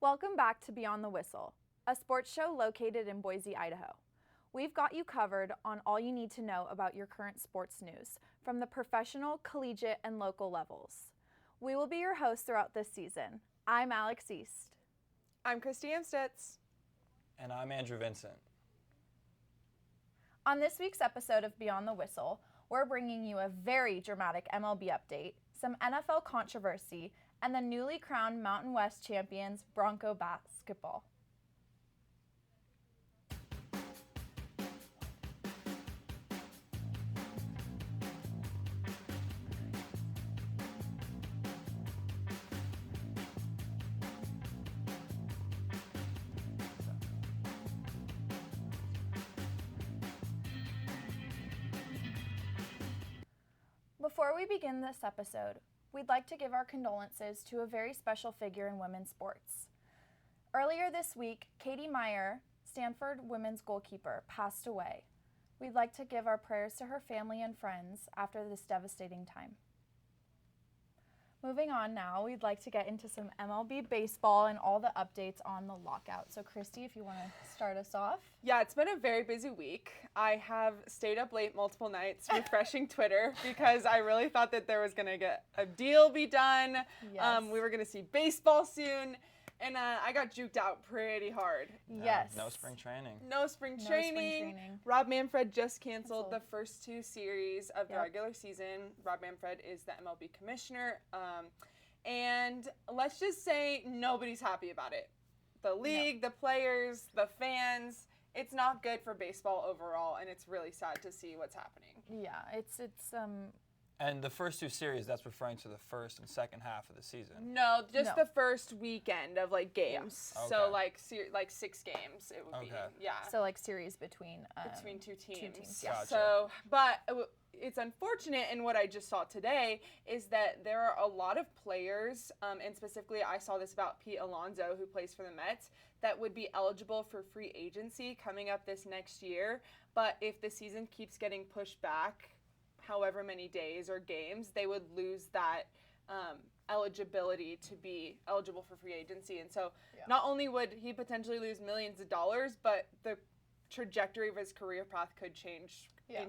Welcome back to Beyond the Whistle, a sports show located in Boise, Idaho. We've got you covered on all you need to know about your current sports news, from the professional, collegiate, and local levels. We will be your hosts throughout this season. I'm Alex East. I'm Christy Amstutz. And I'm Andrew Vincent. On this week's episode of Beyond the Whistle, we're bringing you a very dramatic MLB update, some NFL controversy, and the newly crowned Mountain West champions, Bronco basketball. Before we begin this episode, we'd like to give our condolences to a very special figure in women's sports. Earlier this week, Katie Meyer, Stanford women's goalkeeper, passed away. We'd like to give our prayers to her family and friends after this devastating time. Moving on now, we'd like to get into some MLB baseball and all the updates on the lockout. So Christy, if you want to start us off. Yeah, it's been a very busy week. I have stayed up late multiple nights refreshing Twitter because I really thought that there was going to get a deal be done. Yes. We were going to see baseball soon, and I got juked out pretty hard. Yes. No spring training. No spring training. Rob Manfred just canceled the first two series of the regular season. Rob Manfred is the MLB commissioner. And let's just say nobody's happy about it. The league, the players, the fans. It's not good for baseball overall, and it's really sad to see what's happening. Yeah, it's And the first two series, that's referring to the first and second half of the season. No, just the first weekend of games. Yeah. So Okay. like 6 games it would be. Yeah. so series between Two teams. Yeah. Gotcha. So, but it's unfortunate, and what I just saw today is that there are a lot of players, and specifically I saw this about Pete Alonso, who plays for the Mets, that would be eligible for free agency coming up this next year. But if the season keeps getting pushed back, however many days or games, they would lose that eligibility to be eligible for free agency. And so not only would he potentially lose millions of dollars, but the trajectory of his career path could change in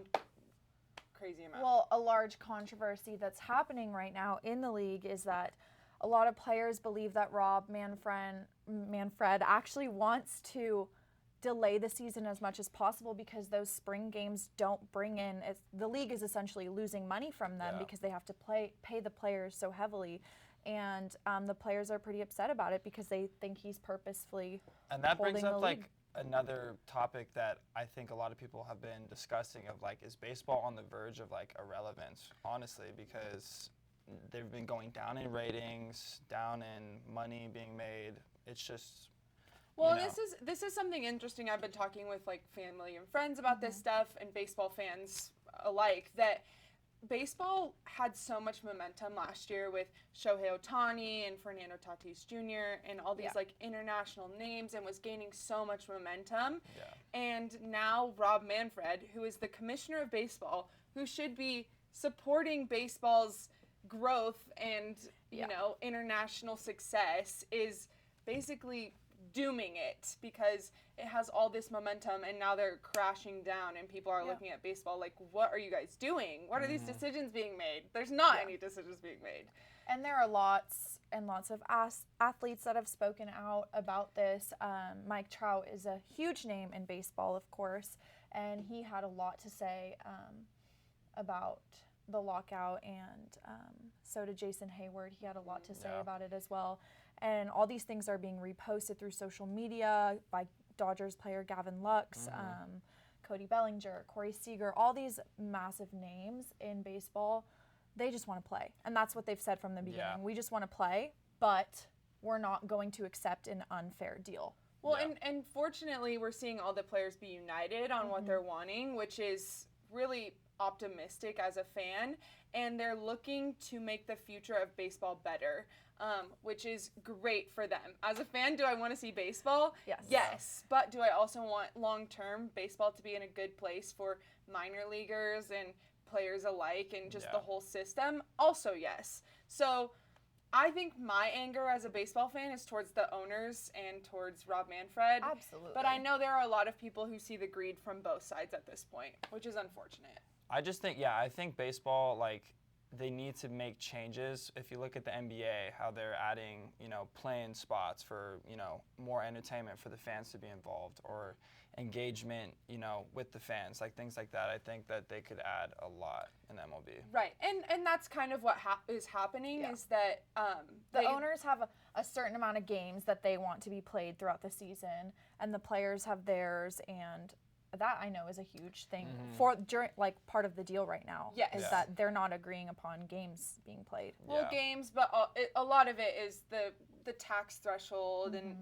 crazy amount. Well, a large controversy that's happening right now in the league is that a lot of players believe that Rob Manfred actually wants to delay the season as much as possible because those spring games don't bring in, the league is essentially losing money from them because they have to pay the players so heavily. And the players are pretty upset about it because they think he's purposefully And that brings holding up the league. another topic that I think a lot of people have been discussing of is baseball on the verge of irrelevance, honestly, because they've been going down in ratings, down in money being made. It's just Well, this is something interesting. I've been talking with family and friends about this stuff, and baseball fans alike, that baseball had so much momentum last year with Shohei Ohtani and Fernando Tatis Jr. and all these international names, and was gaining so much momentum. Yeah. And now Rob Manfred, who is the commissioner of baseball, who should be supporting baseball's growth and international success, is basically dooming it because it has all this momentum, and now they're crashing down, and people are looking at baseball like, what are you guys doing? What are these decisions being made? There's not any decisions being made. And there are lots and lots of athletes that have spoken out about this. Mike Trout is a huge name in baseball, of course, and he had a lot to say about the lockout, and so did Jason Hayward. He had a lot to say about it as well. And all these things are being reposted through social media by Dodgers player Gavin Lux, Cody Bellinger, Corey Seager, all these massive names in baseball. They just want to play. And that's what they've said from the beginning. Yeah. We just want to play, but we're not going to accept an unfair deal. Well, and fortunately, we're seeing all the players be united on what they're wanting, which is really optimistic as a fan. And they're looking to make the future of baseball better, which is great for them. As a fan, do I want to see baseball? Yes. Yes. But do I also want long-term baseball to be in a good place for minor leaguers and players alike and just the whole system? Also, yes. So I think my anger as a baseball fan is towards the owners and towards Rob Manfred. Absolutely. But I know there are a lot of people who see the greed from both sides at this point, which is unfortunate. I just think, I think baseball, like, they need to make changes. If you look at the NBA, how they're adding, play-in spots for, more entertainment for the fans to be involved, or engagement, with the fans, like things like that. I think that they could add a lot in MLB. Right, and that's kind of what is happening is that the owners have a certain amount of games that they want to be played throughout the season, and the players have theirs, and that I know is a huge thing for part of the deal right now. Yes. Is that they're not agreeing upon games being played. Well, games, but a lot of it is the tax threshold and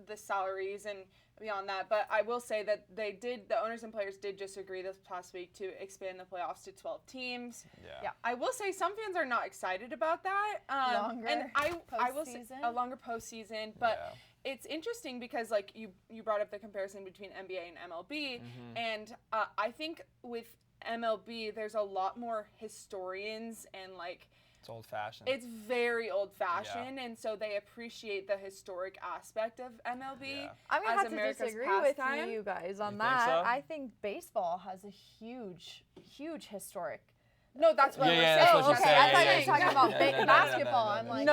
the salaries and beyond that. But I will say that the owners and players did just agree this past week to expand the playoffs to 12 teams. Yeah. I will say some fans are not excited about that. Longer and I will say a longer postseason, but it's interesting because like you brought up the comparison between NBA and MLB, and I think with MLB there's a lot more historians and like it's old-fashioned. It's very old-fashioned, and so they appreciate the historic aspect of MLB. I'm gonna have to disagree with you guys on that. Think so? I think baseball has a huge historic. No, that's what we're saying. That's what okay, she's saying. I thought you were talking about basketball. I'm like,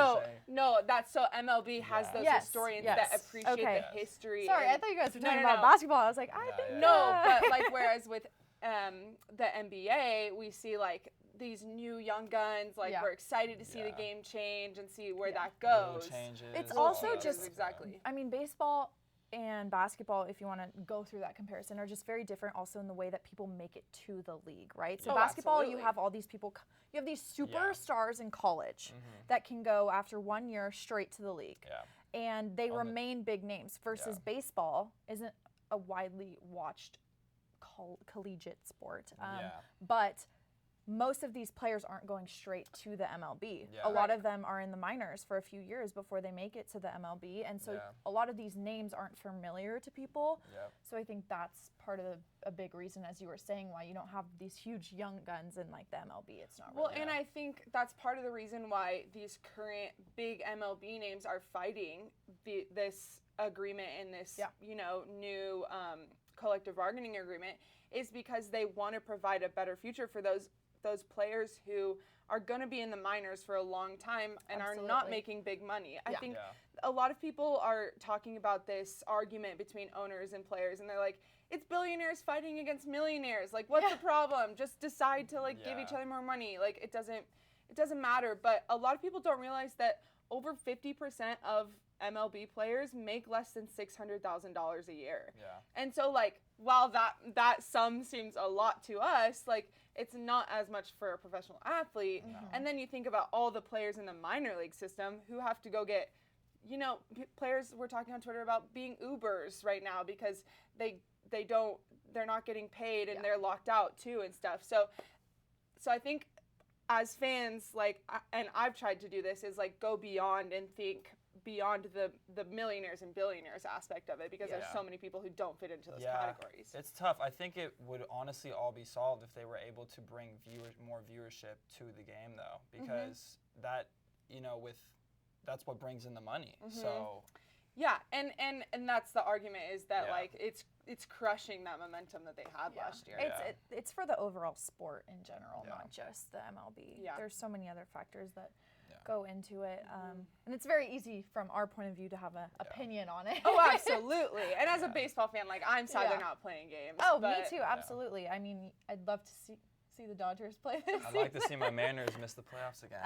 no, that's so MLB has those historians that appreciate the history. Sorry, I thought you guys were talking about basketball. I was like, I think no, but like whereas with the NBA, we see like these new young guns. Like we're excited to see the game change and see where that goes. It's also just exactly. I mean, baseball and basketball, if you want to go through that comparison, are just very different also in the way that people make it to the league, right? So basketball, you have all these people, you have these superstars in college that can go after 1 year straight to the league. Yeah. And they remain big names versus baseball isn't a widely watched collegiate sport. But most of these players aren't going straight to the MLB. Yeah. A lot of them are in the minors for a few years before they make it to the MLB. And so a lot of these names aren't familiar to people. Yeah. So I think that's part of a big reason, as you were saying, why you don't have these huge young guns in like the MLB. It's not really. Well, and I think that's part of the reason why these current big MLB names are fighting this agreement and this, new collective bargaining agreement is because they want to provide a better future for those players who are going to be in the minors for a long time and are not making big money. I think a lot of people are talking about this argument between owners and players, and they're like, it's billionaires fighting against millionaires. Like, what's the problem? Just decide to give each other more money. Like, it doesn't matter. But a lot of people don't realize that over 50% of MLB players make less than $600,000 a year. Yeah. And so while that sum seems a lot to us, it's not as much for a professional athlete. And then you think about all the players in the minor league system who have to go get, players we're talking on Twitter about being Ubers right now because they're not getting paid and they're locked out too and stuff. So I think as fans, and I've tried to do this, is go beyond and think beyond the millionaires and billionaires aspect of it because there's so many people who don't fit into those categories. It's tough. I think it would honestly all be solved if they were able to bring more viewership to the game, though, because that, that's what brings in the money. So. Yeah, and that's the argument is that it's crushing that momentum that they had last year. It's for the overall sport in general, not just the MLB. Yeah. There's so many other factors that go into it, and it's very easy from our point of view to have an opinion on it. Oh, absolutely. And as a baseball fan, I'm sad they're not playing games. Oh, me too, absolutely. I mean, I'd love to see the Dodgers play this I'd like to see my Mariners miss the playoffs again.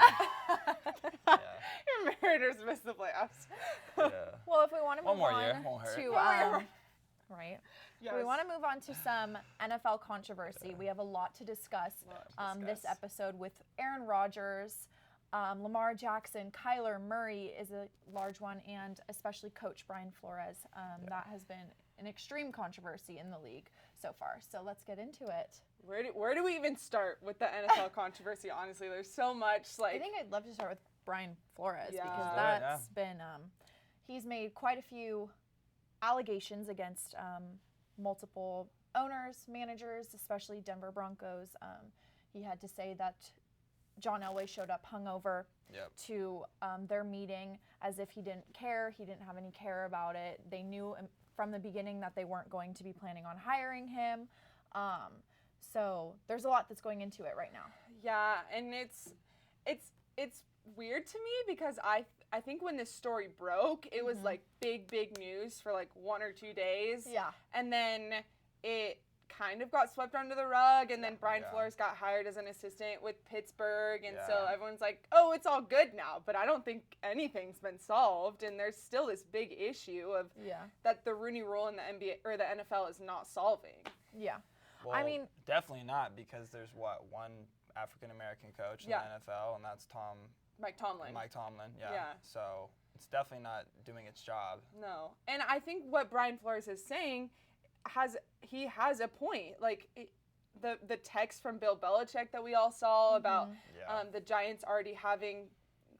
Your Mariners miss the playoffs. Well, if we want to move more on year, won't hurt. to right. Yes. We want to move on to some NFL controversy. We have a lot to discuss this episode with Aaron Rodgers, Lamar Jackson, Kyler Murray is a large one, and especially Coach Brian Flores. That has been an extreme controversy in the league so far. So let's get into it. Where do we even start with the NFL controversy? Honestly, there's so much. I think I'd love to start with Brian Flores because that's been he's made quite a few allegations against multiple owners, managers, especially Denver Broncos. He had to say that John Elway showed up hungover to their meeting as if he didn't care. He didn't have any care about it. They knew from the beginning that they weren't going to be planning on hiring him. So there's a lot that's going into it right now. Yeah, and it's weird to me because I think when this story broke, it was like big news for like 1 or 2 days. Yeah. And then it kind of got swept under the rug, and then Brian Flores got hired as an assistant with Pittsburgh, and so everyone's like, oh, it's all good now, but I don't think anything's been solved, and there's still this big issue of that the Rooney Rule in the NBA or the NFL is not solving. Yeah. Well, I mean, definitely not, because there's one African-American coach in the NFL, and that's Mike Tomlin. Yeah. So it's definitely not doing its job. No. And I think what Brian Flores is saying he has a point. Like the text from Bill Belichick that we all saw about the Giants already having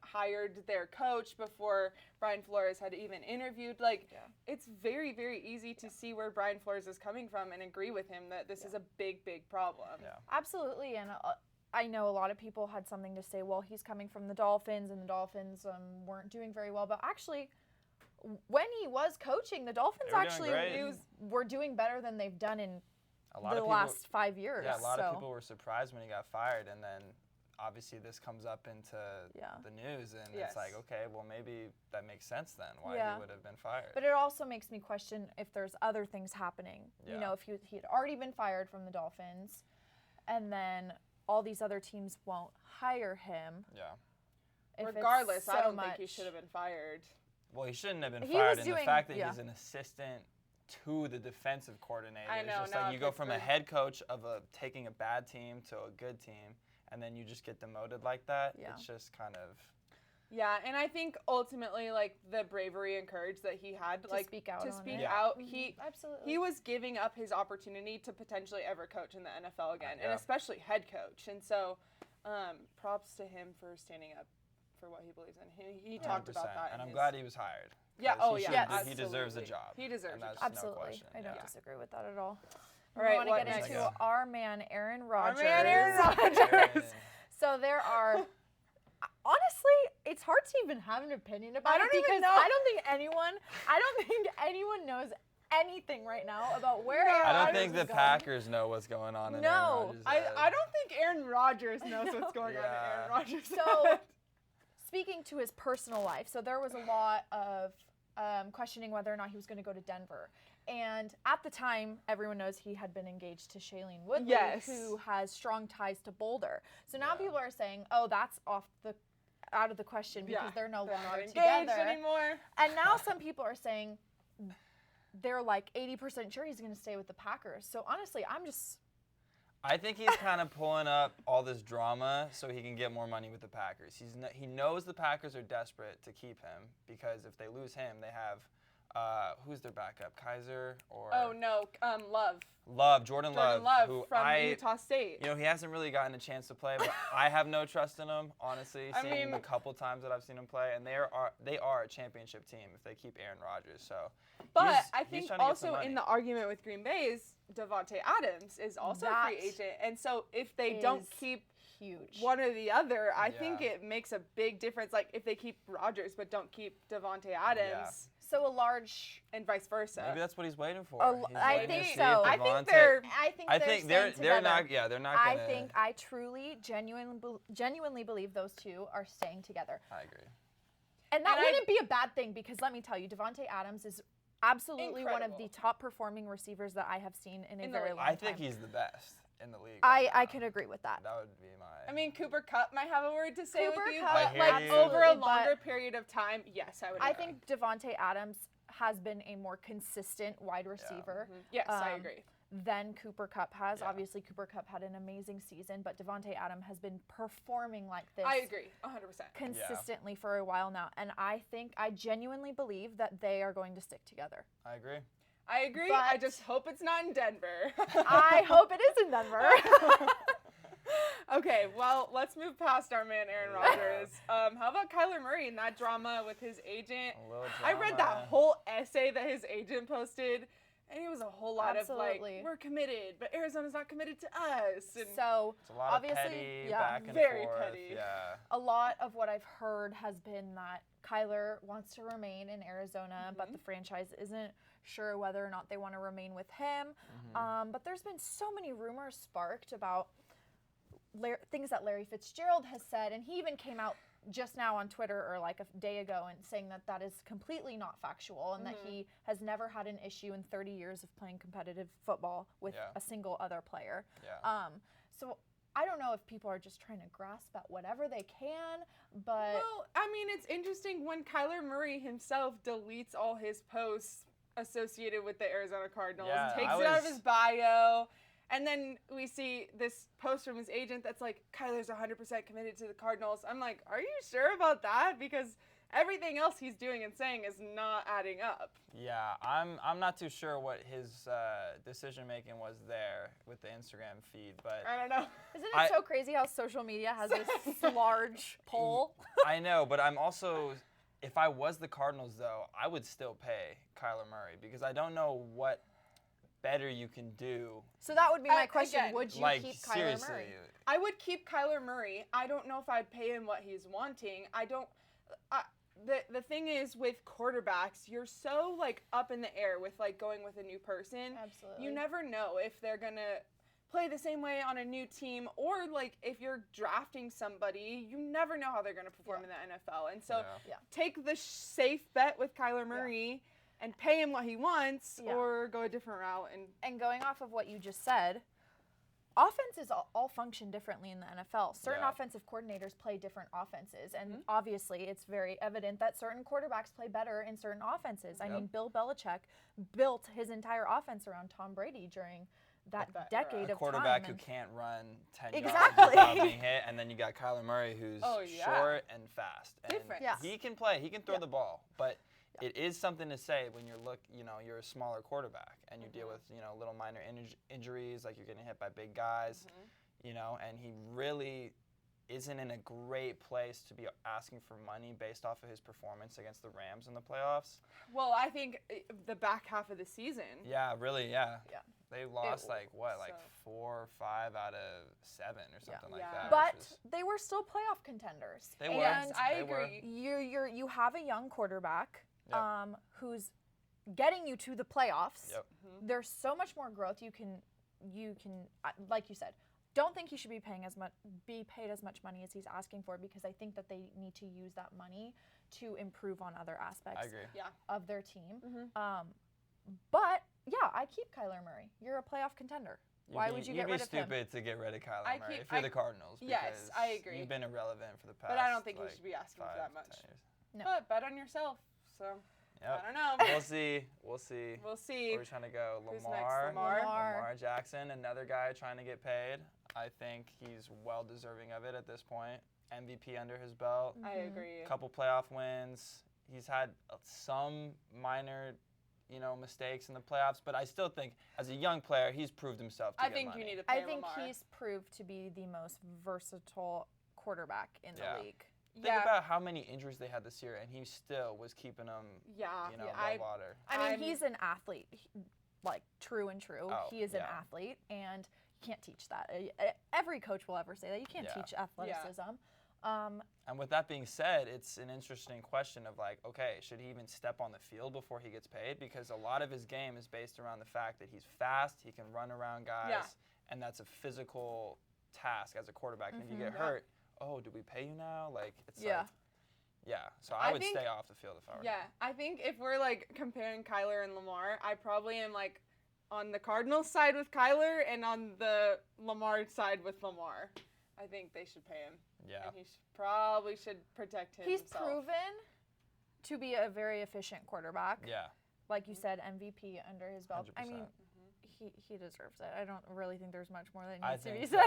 hired their coach before Brian Flores had even interviewed. Like it's very, very easy to see where Brian Flores is coming from and agree with him that this is a big problem. Yeah. Absolutely. And I know a lot of people had something to say, well, he's coming from the Dolphins, and the Dolphins weren't doing very well. But actually, when he was coaching, the Dolphins actually were doing better than they've done in the last 5 years. Yeah, a lot of people were surprised when he got fired, and then obviously this comes up into the news, and it's like, okay, well, maybe that makes sense then, why he would have been fired. But it also makes me question if there's other things happening. Yeah. You know, if he had already been fired from the Dolphins, and then all these other teams won't hire him. Yeah. Regardless, I don't think he should have been fired. Well, he shouldn't have been fired, and the fact that he's an assistant to the defensive coordinator. I know, it's just like you go from a head coach of taking a bad team to a good team, and then you just get demoted like that. Yeah. It's just kind of... Yeah, and I think ultimately, like, the bravery and courage that he had, to like, speak out to on speak it. out, Absolutely. he was giving up his opportunity to potentially ever coach in the NFL again, and especially head coach. And so, props to him for standing up for what he believes in. He talked about that. And I'm glad he was hired. Yeah, He deserves a job. He deserves a job. Absolutely. No question. I don't disagree with that at all. All right, we want to get into our man, Aaron Rodgers. So there are... Honestly, it's hard to even have an opinion about it because I don't think anyone knows anything right now about where Aaron Rodgers is going. I don't think the Packers know what's going on in Aaron Rodgers' head. I don't think Aaron Rodgers knows what's going on in Aaron Rodgers' So, speaking to his personal life, so there was a lot of questioning whether or not he was going to go to Denver. And at the time, everyone knows he had been engaged to Shailene Woodley, who has strong ties to Boulder. So now people are saying, oh, that's out of the question because they're no longer engaged anymore. And now some people are saying they're like 80% sure he's going to stay with the Packers. So honestly, I think he's kind of pulling up all this drama so he can get more money with the Packers. He knows the Packers are desperate to keep him because if they lose him, they have who's their backup? Kaiser or? Oh no, Jordan Love who from Utah State. You know, he hasn't really gotten a chance to play, but I have no trust in him, honestly. Seeing the couple times that I've seen him play, and they are a championship team if they keep Aaron Rodgers. So, but I think also in the argument with Green Bay is Davante Adams is also a free agent, and so if they don't keep one or the other, I think it makes a big difference. Like if they keep Rodgers but don't keep Davante Adams. So a large and vice versa. Maybe that's what he's waiting for. I think so. I think they're not. Yeah, they're not. Gonna, I truly, genuinely believe those two are staying together. I agree. And that wouldn't be a bad thing because let me tell you, Davante Adams is absolutely one of the top performing receivers that I have seen in a very long time. I think he's the best in the league. I could agree with that. That would be my... I mean, Cooper Kupp might have a word to say with you. Like over a longer period of time, yes, I would agree. I think Davante Adams has been a more consistent wide receiver. Yes, I agree. Than Cooper Kupp has. Obviously, Cooper Kupp had an amazing season, but Davante Adams has been performing like this. I agree, 100%. Consistently for a while now. And I genuinely believe that they are going to stick together. I agree. But I just hope it's not in Denver. I hope it is in Denver. Okay, well, let's move past our man Aaron Rodgers. How about Kyler Murray and that drama with his agent? A little drama. I read that whole essay that his agent posted And it was a whole lot of like, we're committed, but Arizona's not committed to us. And so it's a lot obviously, of petty, yeah, back and very forth. petty. Yeah. A lot of what I've heard has been that Kyler wants to remain in Arizona, but the franchise isn't sure whether or not they want to remain with him. But there's been so many rumors sparked about things that Larry Fitzgerald has said, and he even came out just now on Twitter or like a day ago and saying that that is completely not factual and that he has never had an issue in 30 years of playing competitive football with a single other player. So I don't know if people are just trying to grasp at whatever they can, but... Well, I mean, it's interesting when Kyler Murray himself deletes all his posts associated with the Arizona Cardinals, takes it out of his bio, and then we see this post from his agent that's like, Kyler's 100% committed to the Cardinals. I'm like, are you sure about that? Because everything else he's doing and saying is not adding up. Yeah, I'm not too sure what his decision making was there with the Instagram feed, but I don't know. Isn't it so crazy how social media has this large pull? I know, but I'm also, if I was the Cardinals though, I would still pay Kyler Murray because I don't know what better you can do. So that would be my question. Again, would you keep Kyler seriously, Murray? I would keep Kyler Murray. I don't know if I'd pay him what he's wanting. The thing is with quarterbacks, you're so like up in the air with like going with a new person. Absolutely. You never know if they're gonna play the same way on a new team, or like if you're drafting somebody, you never know how they're gonna perform in the NFL. And so take the safe bet with Kyler Murray and pay him what he wants, or go a different route. And going off of what you just said, offenses all function differently in the NFL. Certain offensive coordinators play different offenses, and obviously it's very evident that certain quarterbacks play better in certain offenses. I mean, Bill Belichick built his entire offense around Tom Brady during that decade of time. A quarterback who can't run 10 yards Exactly. without being hit, and then you got Kyler Murray who's short and fast. And different. He can play, he can throw the ball, but it is something to say when you're a smaller quarterback and you deal with, little minor injuries, like you're getting hit by big guys, and he really isn't in a great place to be asking for money based off of his performance against the Rams in the playoffs. Well, I think the back half of the season. Yeah, really, yeah. They lost 4 or 5 out of 7 or something like that. But they were still playoff contenders. They were. And I agree. You have a young quarterback who's getting you to the playoffs. There's so much more growth you can like you said. Don't think he should be paid as much money as he's asking for, because I think that they need to use that money to improve on other aspects of their team. But I keep Kyler Murray. You're a playoff contender. Why would you get rid of him? You'd be stupid to get rid of Kyler Murray if you're the Cardinals. Yes, I agree. You've been irrelevant for the past. But I don't think you should be asking for that much. No. But bet on yourself. So I don't know. We'll see. We'll see. Where are we trying to go? Who's Lamar. next? Lamar Jackson, another guy trying to get paid. I think he's well deserving of it at this point. MVP under his belt. I agree. Couple playoff wins. He's had some minor, mistakes in the playoffs, but I still think as a young player, he's proved himself to get money. You need to pay Lamar. He's proved to be the most versatile quarterback in the league. Think about how many injuries they had this year, and he still was keeping them, above water. I mean, he's an athlete, like true and true. Oh, he is an athlete, and you can't teach that. Every coach will ever say that. You can't teach athleticism. And with that being said, it's an interesting question of like, okay, should he even step on the field before he gets paid? Because a lot of his game is based around the fact that he's fast, he can run around guys, and that's a physical task as a quarterback. And if you get hurt, do we pay you now? Like, it's so I would stay off the field if I were him. I think if we're like comparing Kyler and Lamar, I probably am like on the Cardinals side with Kyler and on the Lamar side with Lamar. I think they should pay him. Yeah. And he probably should protect himself. He's proven to be a very efficient quarterback. Yeah. Like you said, MVP under his belt. 100%. I mean, he deserves it. I don't really think there's much more that needs to be so, said.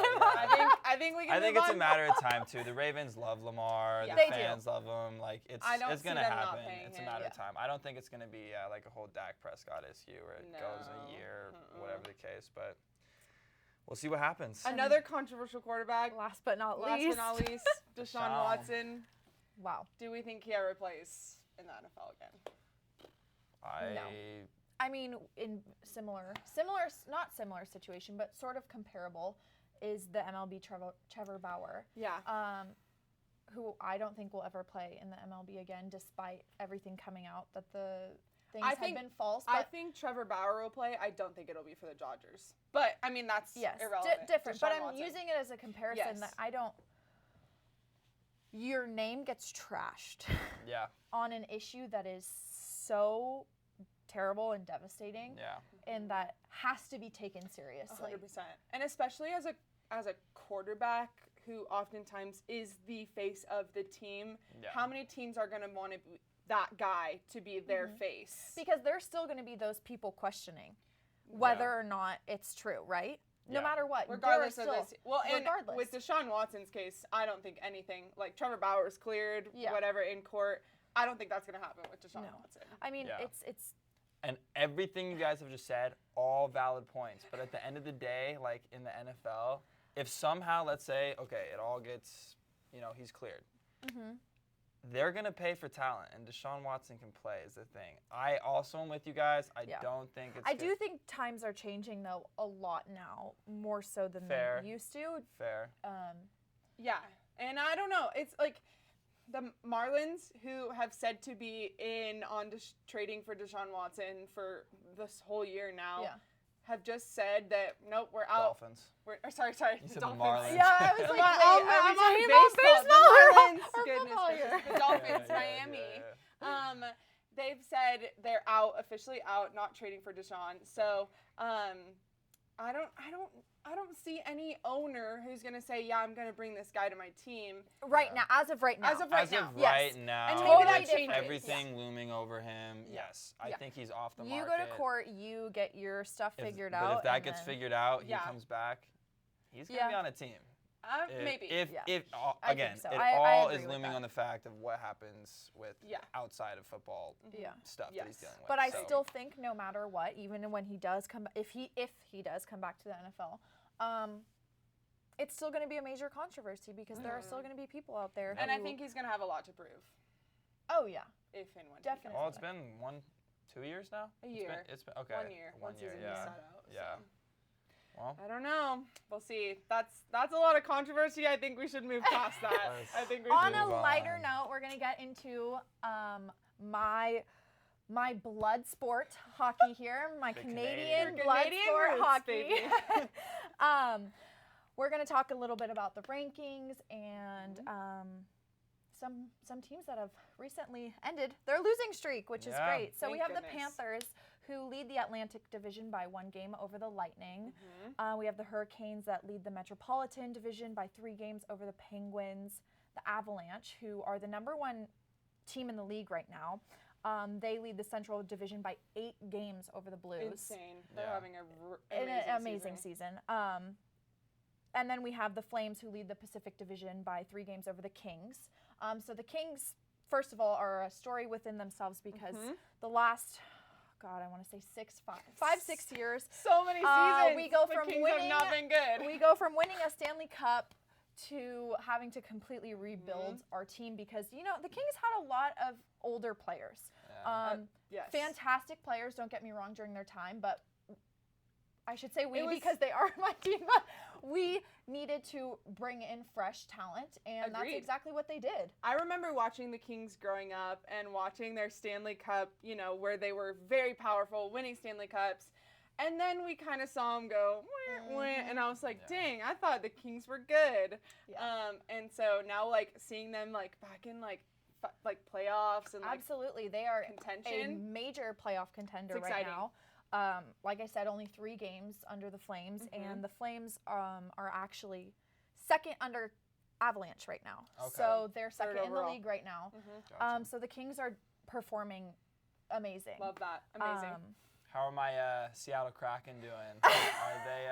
I think we can I think move it's on. a matter of time too. The Ravens love Lamar. Yeah. The They fans love him. Like it's gonna happen. It's a matter of time. I don't think it's gonna be like a whole Dak Prescott issue where it goes a year, whatever the case. But we'll see what happens. Another controversial quarterback. Last but not least, Deshawn Watson. Wow. Do we think he ever plays in the NFL again? I mean, in similar, not similar situation, but sort of comparable, is the MLB Trevor Bauer. Yeah. Who I don't think will ever play in the MLB again, despite everything coming out that the things I have think- been false. I But think Trevor Bauer will play. I don't think it'll be for the Dodgers. But, I mean, that's yes, irrelevant. different. But Deshaun I'm Watson. using it as a comparison Yes. that I don't. Your name gets trashed Yeah. on an issue that is so terrible and devastating, Yeah. and that has to be taken seriously. 100%. And especially as a quarterback who oftentimes is the face of the team, Yeah. how many teams are going to want to be that guy to be their face? Because there's still going to be those people questioning whether or not it's true, right? No Yeah. matter what, Regardless there of are this. still, Well, and regardless. with Deshaun Watson's case, I don't think anything, like Trevor Bauer's cleared, Yeah. whatever, in court. I don't think that's going to happen with Deshaun No. Watson. I mean, Yeah. it's And everything you guys have just said, all valid points. But at the end of the day, like in the NFL, if somehow, let's say, okay, it all gets, he's cleared. They're going to pay for talent, and Deshaun Watson can play is the thing. I also am with you guys. I Yeah. don't think it's I do think times are changing though a lot now, more so than Fair. they used to. fair. Yeah, and I don't know. It's like the Marlins, who have said to be in on trading for Deshaun Watson for this whole year now, Yeah. have just said that nope, we're out. Dolphins. Sorry, You the said the Dolphins. Marlins. Yeah, I was I'm like, like, wait, are we talking about baseball The or Marlins, goodness football gracious, here? the Dolphins, Yeah, Miami. yeah. They've said they're out, officially out, not trading for Deshaun. So, I don't see any owner who's gonna say, yeah, I'm gonna bring this guy to my team. Right now, as of right now. As of right As now. of Yes. right now, And maybe that with changes. everything looming over him, yes, I Yeah. think he's off the You market. go to court, you get your stuff figured out. But if that and gets then- figured out, he Yeah. comes back, he's going to Yeah. be on a team. Maybe. If Yeah. again, think so. it I all agree is with looming that. on the fact of what happens with Yeah. outside of football Yeah. stuff that Yes. he's dealing with. But I So, still think no matter what, even when he does come, if he does come back to the NFL, it's still going to be a major controversy because there are still going to be people out there. And I who- think he's gonna have a lot to prove Oh yeah, if and when. Definitely. well, it's been 2 years now. A year. It's been okay. 1 year. 1 Once year, season yeah. set out. Yeah. So. Well, I don't know. We'll see. That's a lot of controversy. I think we should move past that. Yes. I think we on should. a move lighter on. note, we're going to get into my blood sport hockey here, my The Canadian Canadian blood roots, sport hockey. baby. We're going to talk a little bit about the rankings and some teams that have recently ended their losing streak, which is Yeah. great. So we Thank have the goodness. Panthers, who lead the Atlantic Division by 1 game over the Lightning. Mm-hmm. We have the Hurricanes that lead the Metropolitan Division by 3 games over the Penguins. The Avalanche, who are the #1 team in the league right now, they lead the Central Division by 8 games over the Blues. Insane. They're Yeah. having An amazing season. And then we have the Flames, who lead the Pacific Division by 3 games over the Kings. So the Kings, first of all, are a story within themselves because the last, I want to say 5-6 years, So many seasons. we go the from Kings winning- have not been good. we go from winning a Stanley Cup to having to completely rebuild our team because, the Kings had a lot of older players. yes. Fantastic players, don't get me wrong, during their time, but I should say we It was- because they are my team, but we needed to bring in fresh talent, and that's Agreed. exactly what they did. I remember watching the Kings growing up and watching their Stanley Cup, where they were very powerful, winning Stanley Cups. And then we kind of saw them go, wah, wah, and I was like, dang, I thought the Kings were good. Yeah. And so now, seeing them, back in, playoffs and, Absolutely, they are a contention. major playoff contender It's right exciting. now. Like I said, only 3 games under the Flames, and the Flames are actually second under Avalanche right now. Okay. So they're second in the overall. league right now. gotcha. So the Kings are performing amazing. Love that. Amazing. How are my Seattle Kraken doing? Are they?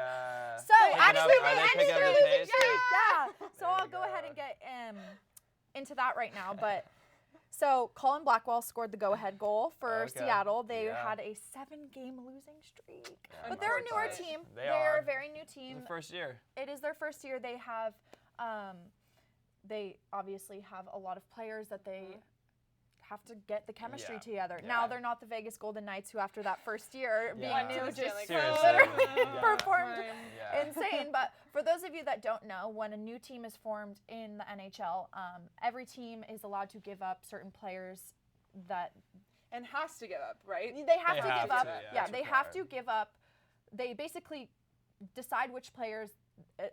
So picking up- actually, are they they picking up the ended their pace? losing streak. Yeah. So There I'll you go ahead go. and get into that right now. But so Colin Blackwell scored the go-ahead goal for Okay. Seattle. They Yeah. had a 7-game losing streak. Yeah, But they're a newer unfortunately. team. They They're are. a very new team. The first year. It is their first year. They have, they obviously have a lot of players that they have to get the chemistry Yeah. together. Yeah. Now they're not the Vegas Golden Knights who after that first year Yeah. being new Went to just the Stanley Cup. literally Yeah. performed Yeah. insane. But for those of you that don't know, when a new team is formed in the NHL, every team is allowed to give up certain players that And has to give up, right? they have They to have give to, up. yeah, Yeah, it's they have to required. give up. They basically decide which players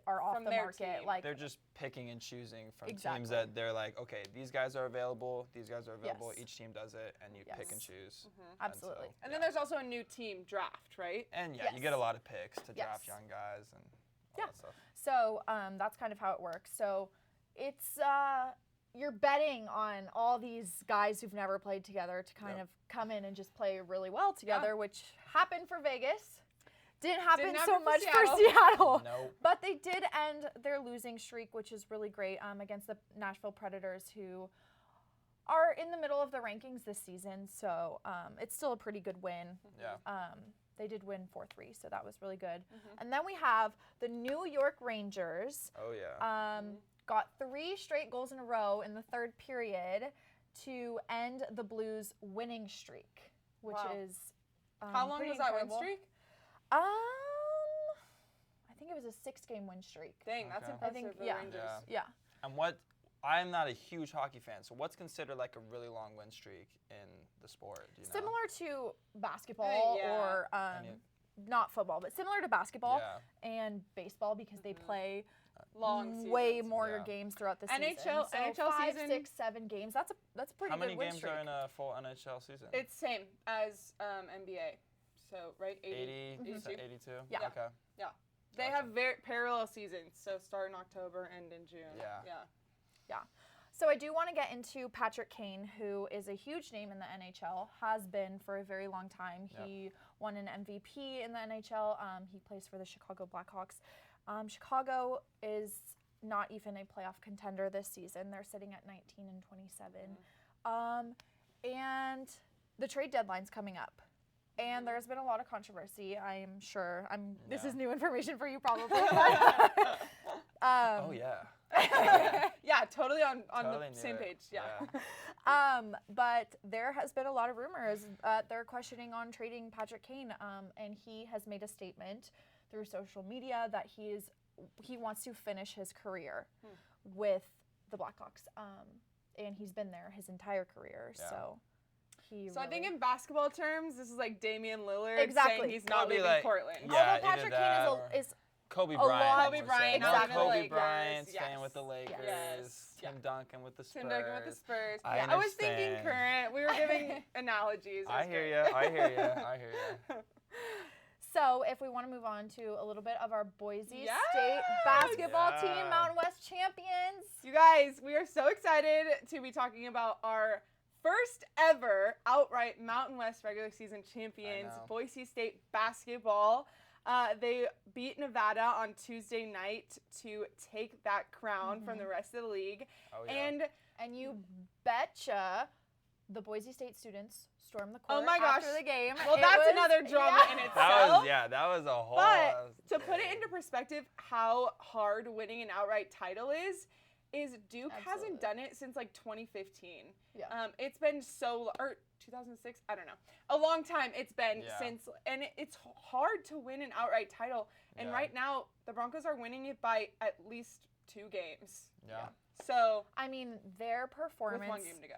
are off From the their market. team. Like They're just picking and choosing from Exactly. teams that they're like, okay, these guys are available, these guys are available. Yes. Each team does it, and you pick and Yes. choose. Absolutely. And then there's also a new team draft, right? And yeah, Yes. you get a lot of picks to draft Yes. young guys and all Yeah. that stuff. So that's kind of how it works. So it's you're betting on all these guys who've never played together to kind of come in and just play really well together, which happened for Vegas. Didn't happen Didn't so happen for much Seattle. for Seattle. Nope. But they did end their losing streak, which is really great, against the Nashville Predators, who are in the middle of the rankings this season. So it's still a pretty good win. Yeah. They did win 4-3, so that was really good. And then we have the New York Rangers. Oh yeah. Got 3 straight goals in a row in the third period to end the Blues' winning streak, which Wow. is How long pretty was that win incredible. streak? I think it was a 6-game win streak. Dang, that's Okay. impressive I think- for the yeah. Rangers. Yeah. Yeah. And what? I'm not a huge hockey fan, so what's considered like a really long win streak in the sport? Do you know? Similar to basketball Yeah. or Any- not football, but similar to basketball Yeah. and baseball because they play Long way seasons. more Yeah. games throughout the NHL season. So 5, season- 6, 7 games. That's a pretty How many good win games streak. are in a full NHL season? It's same as NBA. So, right? 80. 80, 82? Yeah. Okay. They have very parallel seasons, so start in October, end in June. Yeah. Yeah. So I do want to get into Patrick Kane, who is a huge name in the NHL, has been for a very long time. Yep. He won an MVP in the NHL. He plays for the Chicago Blackhawks. Chicago is not even a playoff contender this season. They're sitting at 19 and 27. And the trade deadline's coming up. And there's been a lot of controversy, I'm sure. This Yeah. is new information for you probably. Oh yeah. Yeah, totally on Totally the knew same it. page. Yeah. But there has been a lot of rumors. They're questioning on trading Patrick Kane, and he has made a statement through social media that he wants to finish his career with the Blackhawks, and he's been there his entire career. Yeah. So he. So I think really- in basketball terms, this is like Damian Lillard Exactly. saying he's not Probably leaving like- Portland. Yeah, although either Patrick that or- Kane is Kobe A Bryant. lot- Kobe would Bryant, say. now Not leaving the Kobe Lakers. Bryant Yes. staying with the Lakers. Yes. Tim Duncan with the Spurs. Tim Duncan with the Spurs. I Yeah, I was thinking understand. current. We were giving analogies. It I was hear great. you. I hear you. I hear you. So if we want to move on to a little bit of our Boise Yes! State basketball team, Yeah. Mountain West champions. You guys, we are so excited to be talking about our first ever outright Mountain West regular season champions, know. Boise State basketball. They beat Nevada on Tuesday night to take that crown from the rest of the league. Oh, yeah. And you betcha the Boise State students stormed the court Oh my gosh. after the game. Well, It that's was- another drama yeah. in itself. that was a whole. But to put it into perspective, how hard winning an outright title is Duke Absolutely. hasn't done it since like 2015. Yeah. It's been or 2006, I don't know, a long time. It's been Yeah. since, and it's hard to win an outright title. And Yeah. right now, the Broncos are winning it by at least 2 games. Yeah. So I mean, their with performance. 1 game to go.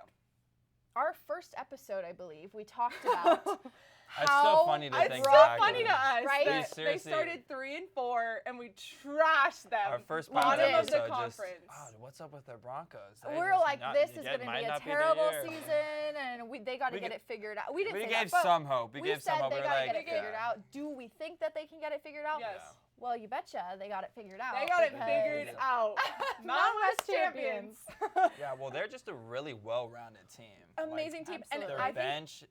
Our first episode, I believe, we talked about It's how so funny to It's think so back. funny to us Right? that they Seriously. started 3-4 and we trashed them. Our first bottom pilot of the episode conference. Just, oh, what's up with the Broncos? we're like, this is going to might be a not the terrible year. season, and they got to We get g- it figured out. We didn't We say gave that, but some hope. We we gave some said hope. they We were got to like, get it figured yeah. out. Do we think that they can get it figured out? Yes. Well, you betcha they got it figured out. They got it because- figured out. Mountain West champions. Yeah, well, they're just a really well-rounded team. Like, Amazing team. And Absolutely. their I think bench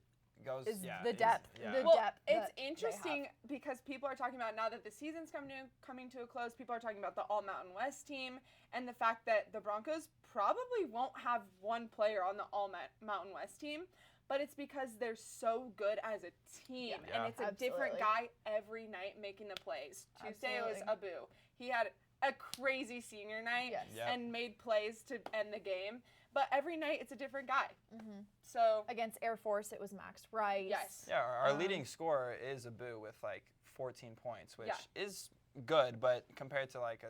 goes. Is yeah, the is- depth. yeah. The well, depth it's that they interesting because people are talking about now that the season's coming to a close. People are talking about the All Mountain West team and the fact that the Broncos probably won't have one player on the All Mountain West team, but it's because they're so good as a team, Yeah. and it's a different Absolutely. guy every night making the plays. Tuesday it was Absolutely. Abu. He had a crazy senior night Yes. Yep. and made plays to end the game. but every night it's a different guy. Mm-hmm. So Against Air Force, it was Max Rice. yes. Yeah, our leading scorer is Abu with like 14 points, which Yeah. is good, but compared to like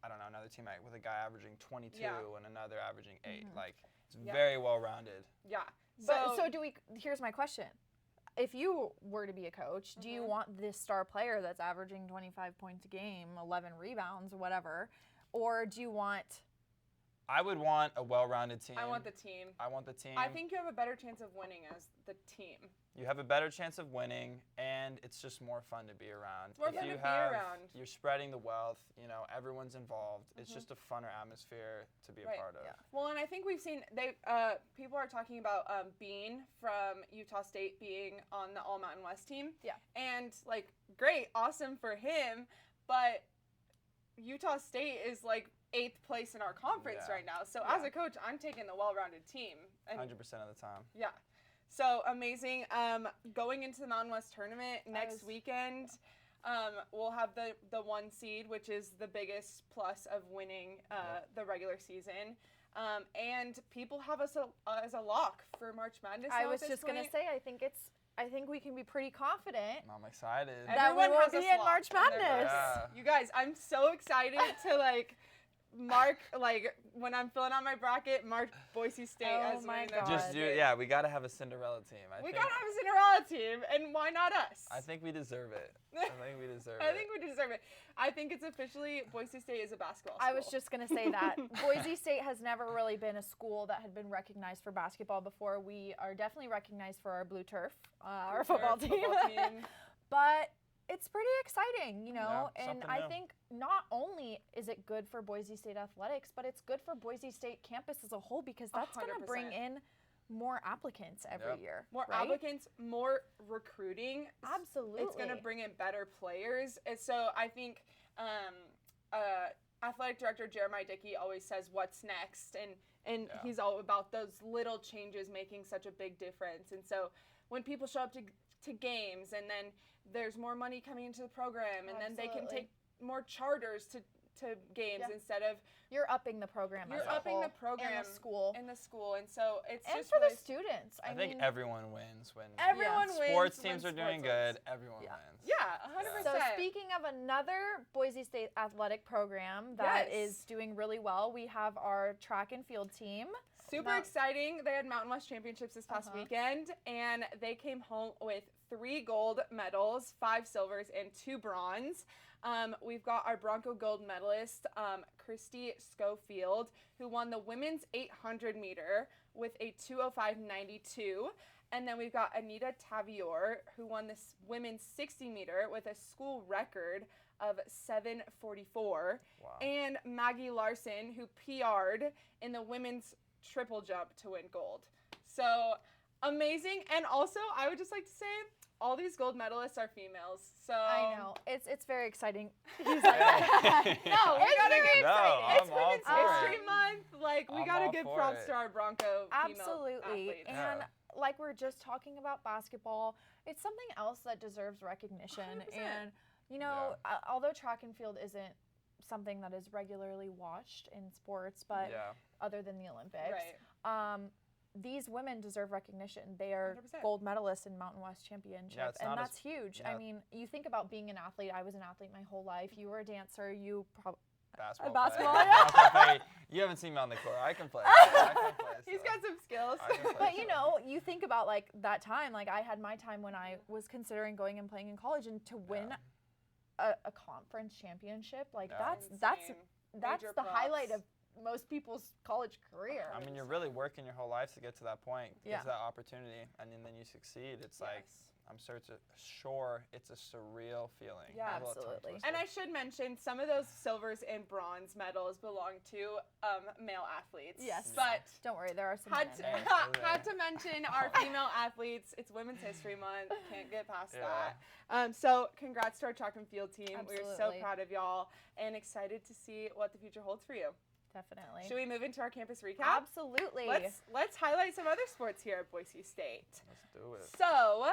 another team with a guy averaging 22 Yeah. and another averaging 8, like it's Yeah. very well rounded. Yeah. But so do we? Here's my question: if you were to be a coach, do you want this star player that's averaging 25 points a game, 11 rebounds, or whatever, or do you want? I would want a well-rounded team. I want the team. I think you have a better chance of winning as the team. You have a better chance of winning, and it's just more fun to be around. More if fun you to be have, around. You're spreading the wealth. You know, everyone's involved. It's just a funner atmosphere to be a Right. part of. Yeah. Well, and I think we've seen people are talking about Bean from Utah State being on the All Mountain West team. Yeah. And like, great, awesome for him, but Utah State is like 8th place in our conference Yeah. right now. So as a coach, I'm taking the well-rounded team. And 100% of the time. yeah. So amazing. Going into the Mountain West tournament next weekend, we'll have the 1 seed, which is the biggest plus of winning the regular season. And people have us as a lock for March Madness. I now was at just this gonna point. say, I think we can be pretty confident I'm excited. that we Everyone will has be us in locked March in their Madness. brackets. You guys, I'm so excited to like mark when I'm filling out my bracket, mark Boise State Oh as my winning their God. Just do bracket. yeah, we gotta have a Cinderella team. We gotta have a Cinderella team, and why not us? I think we deserve it. I think we deserve I it. think we deserve it. I think it's officially Boise State is a basketball I was school. just going to say that. Boise State has never really been a school that had been recognized for basketball before. We are definitely recognized for our blue turf, our football team. But it's pretty exciting, you know, Yeah, and something I new. think not only is it good for Boise State athletics, but it's good for Boise State campus as a whole because that's going to bring 100%. in more applicants every Yep. year. More right? applicants, more recruiting. Absolutely. It's going to bring in better players. And so I think athletic director Jeremiah Dickey always says, what's next? And he's all about those little changes making such a big difference. And so when people show up to games and then there's more money coming into the program and then they can Absolutely. take more charters to games instead of You're upping the program as you're a upping the whole program and the school. in the school. And so it's And just for really the students. I mean, think everyone wins when everyone wins. sports when teams are sports doing wins. good. Everyone Yeah. wins. Yeah, 100%. So speaking of another Boise State athletic program that Yes. is doing really well, we have our track and field team. Super Mount- exciting. They had Mountain West Championships this past weekend, and they came home with 3 gold medals, 5 silvers, and 2 bronze. We've got our Bronco gold medalist, Christy Schofield, who won the women's 800 meter with a 2:05.92. And then we've got Anita Tavior, who won this women's 60 meter with a school record of 7:44. Wow. And Maggie Larson, who PR'd in the women's triple jump to win gold. So amazing. And also, I would just like to say, all these gold medalists are females. So I know. It's very exciting. He's like, No, we it's gotta very give exciting. it's I'm all Women's for History it. Month. Like, we I'm gotta all give for props it. to our Bronco female Absolutely. athletes. And Yeah. like we're just talking about basketball, it's something else that deserves recognition. 100%. And, you know, although track and field isn't something that is regularly watched in sports, but Yeah. other than the Olympics, Right. these women deserve recognition. They are 100%. gold medalists in Mountain West Championship, Yeah, it's and not that's as- huge. yeah. I mean, you think about being an athlete. I was an athlete my whole life. You were a dancer. You probably Basketball. basketball, player. yeah. Basketball player. You haven't seen me on the court. I can play. I can play. He's so. got some skills. I can play, But you so. know, you think about like that time. Like I had my time when I was considering going and playing in college, and to win a conference championship, like Yeah. that's Insane. that's Major the highlight props. of most people's college career. I mean, you're really working your whole life to get to that point, get Yeah. to that opportunity, and then you succeed. It's like, Yes. I'm sure it's a surreal feeling. Yeah, A little tongue absolutely. twister. And I should mention, some of those silvers and bronze medals belong to male athletes. Yes. But Don't worry, there are some. had men to, there. had to mention our female athletes. It's Women's History Month. Can't get past Yeah. that. So congrats to our track and field team. We're so Absolutely. proud of y'all and excited to see what the future holds for you. Definitely. Should we move into our campus recap? Absolutely. Let's highlight some other sports here at Boise State. Let's do it. So,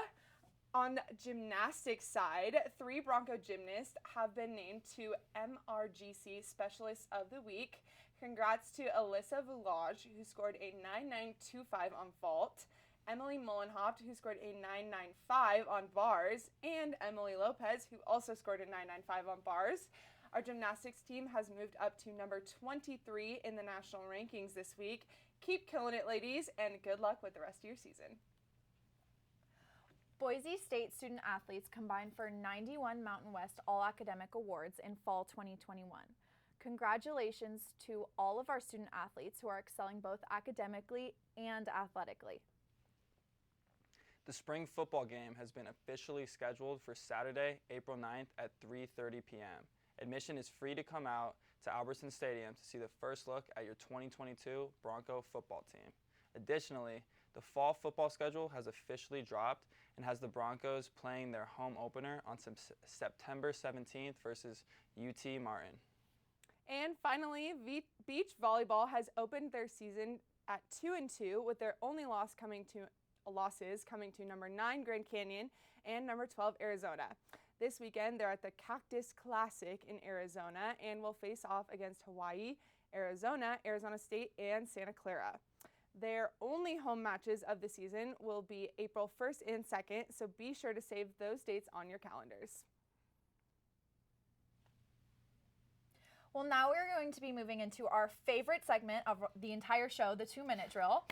On the gymnastics side, 3 Bronco gymnasts have been named to MRGC Specialist of the Week. Congrats to Alyssa Village, who scored a 9.925 on vault, Emily Mullenhoft, who scored a 9.95 on bars, and Emily Lopez, who also scored a 9.95 on bars. Our gymnastics team has moved up to number 23 in the national rankings this week. Keep killing it, ladies, and good luck with the rest of your season. Boise State student athletes combined for 91 Mountain West All-Academic Awards in fall 2021. Congratulations to all of our student athletes who are excelling both academically and athletically. The spring football game has been officially scheduled for Saturday, April 9th at 3:30 p.m. Admission is free to come out to Albertson Stadium to see the first look at your 2022 Bronco football team. Additionally, the fall football schedule has officially dropped and has the Broncos playing their home opener on September 17th versus UT Martin. And finally, beach volleyball has opened their season at 2-2 with their only losses coming to number 9 Grand Canyon and number 12 Arizona. This weekend, they're at the Cactus Classic in Arizona and will face off against Hawaii, Arizona, Arizona State, and Santa Clara. Their only home matches of the season will be April 1st and 2nd, so be sure to save those dates on your calendars. Well, now we're going to be moving into our favorite segment of the entire show, the 2-minute drill.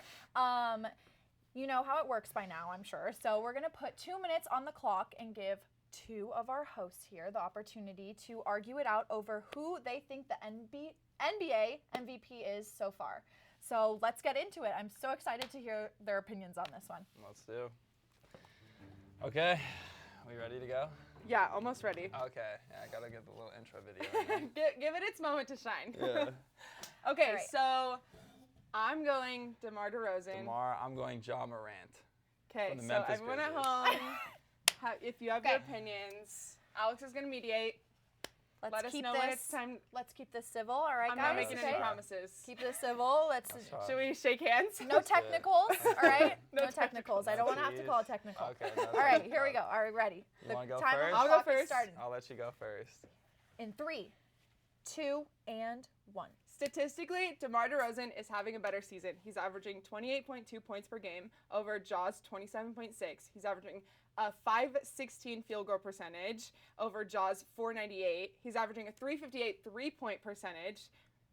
You know how it works by now, I'm sure. So we're going to put 2 minutes on the clock and give 2 of our hosts here the opportunity to argue it out over who they think the NBA MVP is so far. So let's get into it. I'm so excited to hear their opinions on this one. Let's do. Okay, we ready to go? Yeah, almost ready. Okay, yeah, I gotta get the little intro video. Give it its moment to shine. Yeah. Okay, right. So I'm going DeMar DeRozan. DeMar, I'm going Ja Morant. Okay, from the so Memphis everyone at Grizzlies. home, if you have your opinions, Alex is going to mediate. Let us know when it's time. Let's keep this civil, all right, I'm guys? not making any Okay? promises. Keep this civil. Let's. Should we shake hands? No technicals, all right? No No technicals. I don't want to have to call it technical. Okay. All right, here we go. All right, ready. You want to go Time on first? the I'll go clock is first. starting. I'll let you go first. In 3, 2, and 1. Statistically, DeMar DeRozan is having a better season. He's averaging 28.2 points per game over Ja's 27.6. He's averaging a .516 field goal percentage over Ja's .498. He's averaging a .358 three-point percentage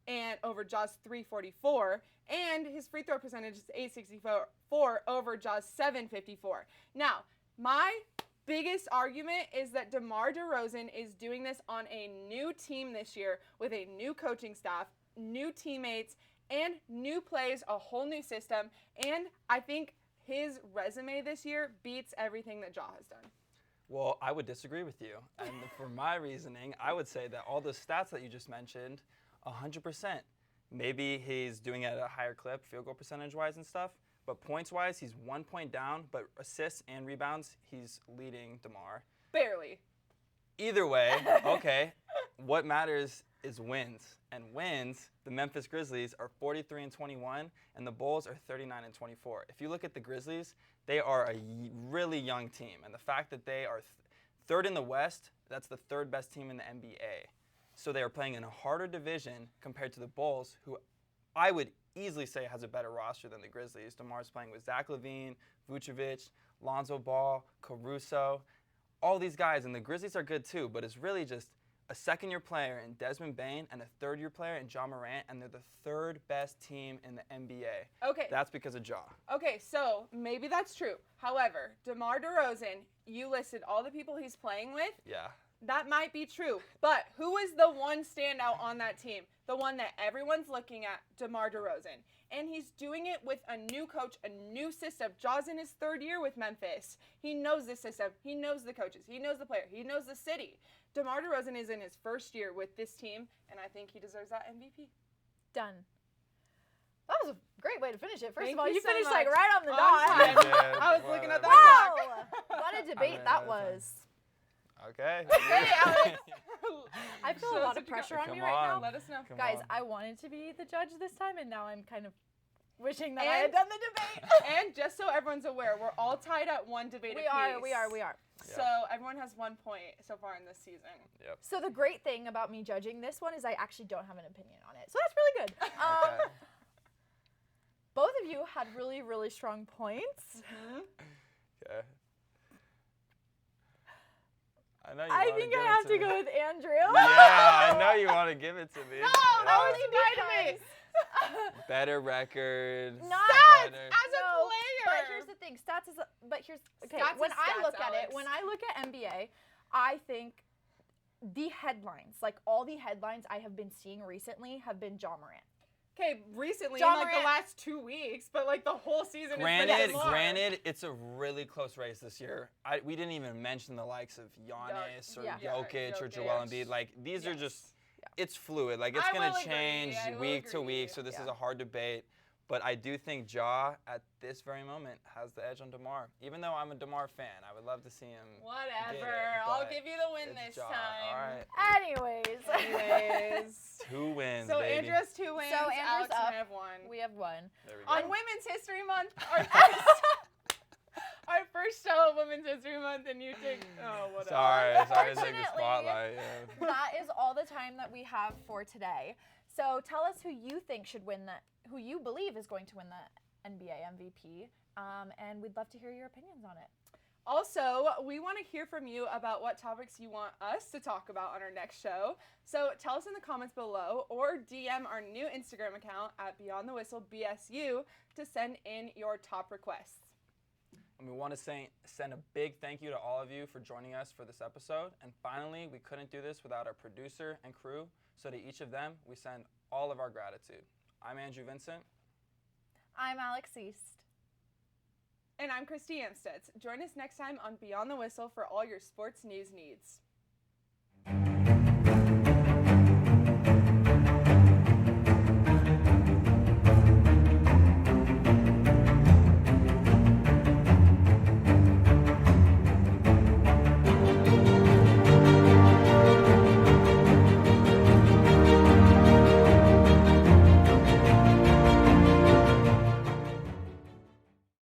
and over Ja's .344. And his free throw percentage is .864 over Ja's .754. Now, my biggest argument is that DeMar DeRozan is doing this on a new team this year with a new coaching staff, new teammates, and new plays, a whole new system. And I think his resume this year beats everything that Ja has done. Well, I would disagree with you. And for my reasoning, I would say that all the stats that you just mentioned, 100%. Maybe he's doing it at a higher clip, field goal percentage-wise and stuff. But points-wise, he's 1 point down. But assists and rebounds, he's leading DeMar. Barely. Either way, okay, what matters is wins. And wins, the Memphis Grizzlies are 43-21, and the Bulls are 39-24. If you look at the Grizzlies, they are a really young team. And the fact that they are third in the West, that's the third best team in the NBA. So they are playing in a harder division compared to the Bulls, who I would easily say has a better roster than the Grizzlies. DeMar's playing with Zach LaVine, Vucevic, Lonzo Ball, Caruso, all these guys. And the Grizzlies are good too, but it's really just a second-year player in Desmond Bane and a third-year player in Ja Morant, and they're the third best team in the NBA. Okay. That's because of Ja. Okay, so maybe that's true. However, DeMar DeRozan, you listed all the people he's playing with. Yeah. That might be true, but who is the one standout on that team? The one that everyone's looking at, DeMar DeRozan. And he's doing it with a new coach, a new system. Ja's in his 3rd year with Memphis. He knows the system. He knows the coaches. He knows the player. He knows the city. DeMar DeRozan is in his 1st year with this team, and I think he deserves that MVP. Done. That was a great way to finish it. First Thank of all, you you so finished much. like right on the On dot. time. I was looking at the Wow! clock. What a debate that was. Okay. Hey, Alex. I feel So a lot did of you go- pressure on Come me right on. now. Let us know. Come Guys, on. I wanted to be the judge this time, and now I'm kind of wishing that I had done the debate. And just so everyone's aware, we're all tied at one debate apiece. We are. So everyone has 1 point so far in this season. Yep. So the great thing about me judging this one is I actually don't have an opinion on it. So that's really good. Okay. Both of you had really, really strong points. Okay. I know you I wanna think give I it have to to me. go with Andrew. Yeah, I know you want to give it to me. No, Yeah. that was really nice. Better record. Not Stats better- as a No, player. But here's the thing, stats is. Okay. Stats When is I stats, look at it, Alex. when I look at NBA, I think the headlines, like all the headlines I have been seeing recently, have been Ja Morant. Okay, recently Ja in like the Morant. last 2 weeks, but like the whole season. Granted, it's a really close race this year. We didn't even mention the likes of Giannis or Yeah. Jokic or Jokic. Joel Embiid. Like these are just, it's fluid. Like it's I gonna will agree. change I will week to agree. week. So this is Yeah. a hard debate. But I do think Ja, at this very moment, has the edge on DeMar. Even though I'm a DeMar fan, I would love to see him. Whatever. get it, I'll but give you the win it's this Ja. time. All right. Anyways. Anyways. 2 wins, So baby. Andrew has 2 wins. So Andrew's Alex and up. I have 1. We have one. There we go. On Women's History Month, our first show of Women's History Month, and you take whatever. Sorry to take the Unfortunately, spotlight. Yeah. That is all the time that we have for today. So tell us who you think should win who you believe is going to win the NBA MVP, and we'd love to hear your opinions on it. Also, we want to hear from you about what topics you want us to talk about on our next show. So tell us in the comments below or DM our new Instagram account at Beyond the Whistle BSU to send in your top requests. And we want to send a big thank you to all of you for joining us for this episode. And finally, we couldn't do this without our producer and crew. So to each of them, we send all of our gratitude. I'm Andrew Vincent. I'm Alex East. And I'm Christy Amstutz. Join us next time on Beyond the Whistle for all your sports news needs.